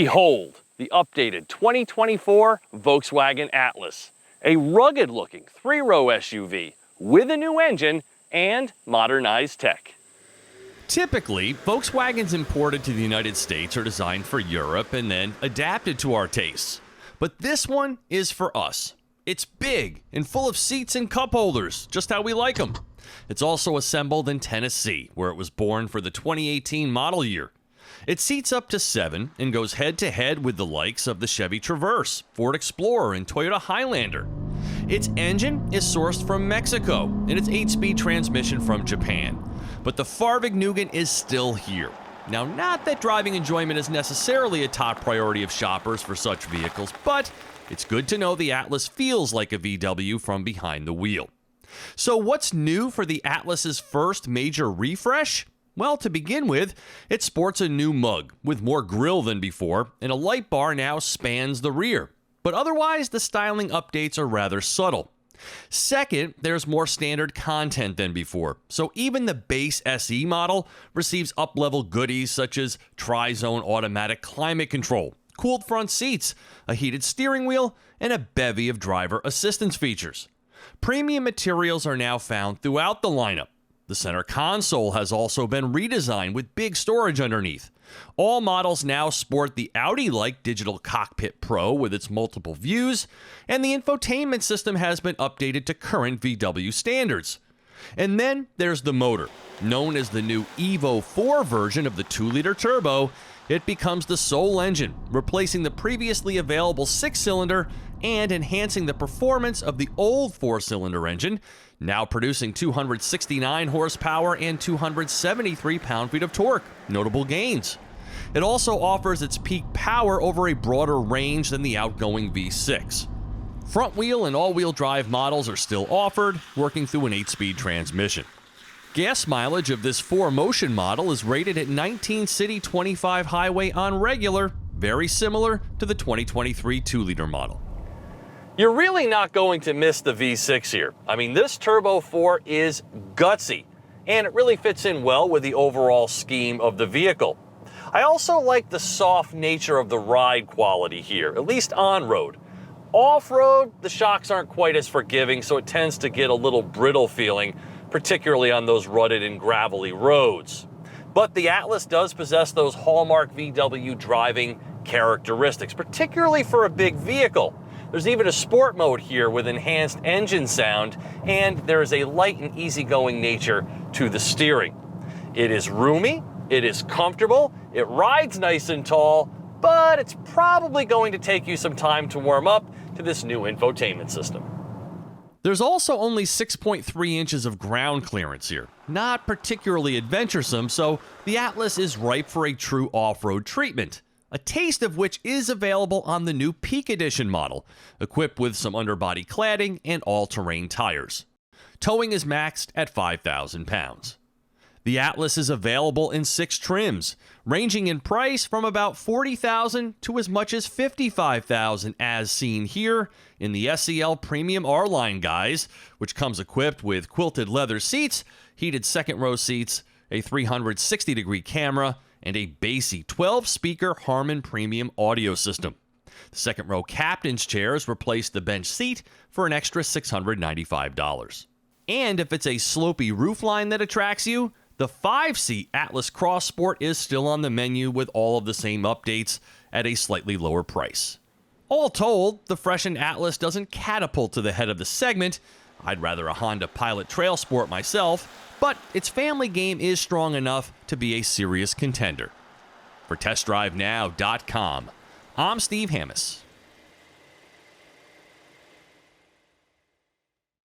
Behold, the updated 2024 Volkswagen Atlas, a rugged-looking three-row SUV with a new engine and modernized tech. Typically, Volkswagens imported to the United States are designed for Europe and then adapted to our tastes. But this one is for us. It's big and full of seats and cup holders, just how we like them. It's also assembled in Tennessee, where it was born for the 2018 model year. It seats up to 7 and goes head-to-head with the likes of the Chevy Traverse, Ford Explorer, and Toyota Highlander. Its engine is sourced from Mexico, and its 8-speed transmission from Japan. But the fahrvergnugen is still here. Now, not that driving enjoyment is necessarily a top priority of shoppers for such vehicles, but it's good to know the Atlas feels like a VW from behind the wheel. So what's new for the Atlas's first major refresh? Well, to begin with, it sports a new mug with more grille than before, and a light bar now spans the rear. But otherwise, the styling updates are rather subtle. Second, there's more standard content than before, so even the base SE model receives up-level goodies such as tri-zone automatic climate control, cooled front seats, a heated steering wheel, and a bevy of driver assistance features. Premium materials are now found throughout the lineup. The center console has also been redesigned with big storage underneath. All models now sport the Audi-like Digital Cockpit Pro with its multiple views, and the infotainment system has been updated to current VW standards. And then there's the motor. Known as the new Evo 4 version of the 2-liter turbo, it becomes the sole engine, replacing the previously available 6-cylinder and enhancing the performance of the old 4-cylinder engine, now producing 269 horsepower and 273 pound-feet of torque. Notable gains. It also offers its peak power over a broader range than the outgoing V6. Front-wheel and all-wheel drive models are still offered, working through an 8-speed transmission. Gas mileage of this 4Motion model is rated at 19 city, 25 highway on regular, very similar to the 2023 2-liter model. You're really not going to miss the V6 here. I mean, this Turbo 4 is gutsy, and it really fits in well with the overall scheme of the vehicle. I also like the soft nature of the ride quality here, at least on-road. Off-road, the shocks aren't quite as forgiving, so it tends to get a little brittle feeling, particularly on those rutted and gravelly roads. But the Atlas does possess those hallmark VW driving characteristics, particularly for a big vehicle. There's even a sport mode here with enhanced engine sound, and there is a light and easygoing nature to the steering. It is roomy, it is comfortable, it rides nice and tall, but it's probably going to take you some time to warm up to this new infotainment system. There's also only 6.3 inches of ground clearance here. Not particularly adventuresome, so the Atlas is ripe for a true off-road treatment. A taste of which is available on the new Peak Edition model, equipped with some underbody cladding and all-terrain tires. Towing is maxed at 5,000 pounds. The Atlas is available in 6 trims, ranging in price from about $40,000 to as much as $55,000, as seen here in the SEL Premium R-Line guise, which comes equipped with quilted leather seats, heated second-row seats, a 360-degree camera, and a bassy 12-speaker Harman Premium audio system. The second-row captain's chairs replace the bench seat for an extra $695. And if it's a slopey roofline that attracts you, the 5-seat Atlas Cross Sport is still on the menu with all of the same updates at a slightly lower price. All told, the freshened Atlas doesn't catapult to the head of the segment. I'd rather a Honda Pilot Trail Sport myself, but its family game is strong enough to be a serious contender. For TestDriveNow.com, I'm Steve Hammis.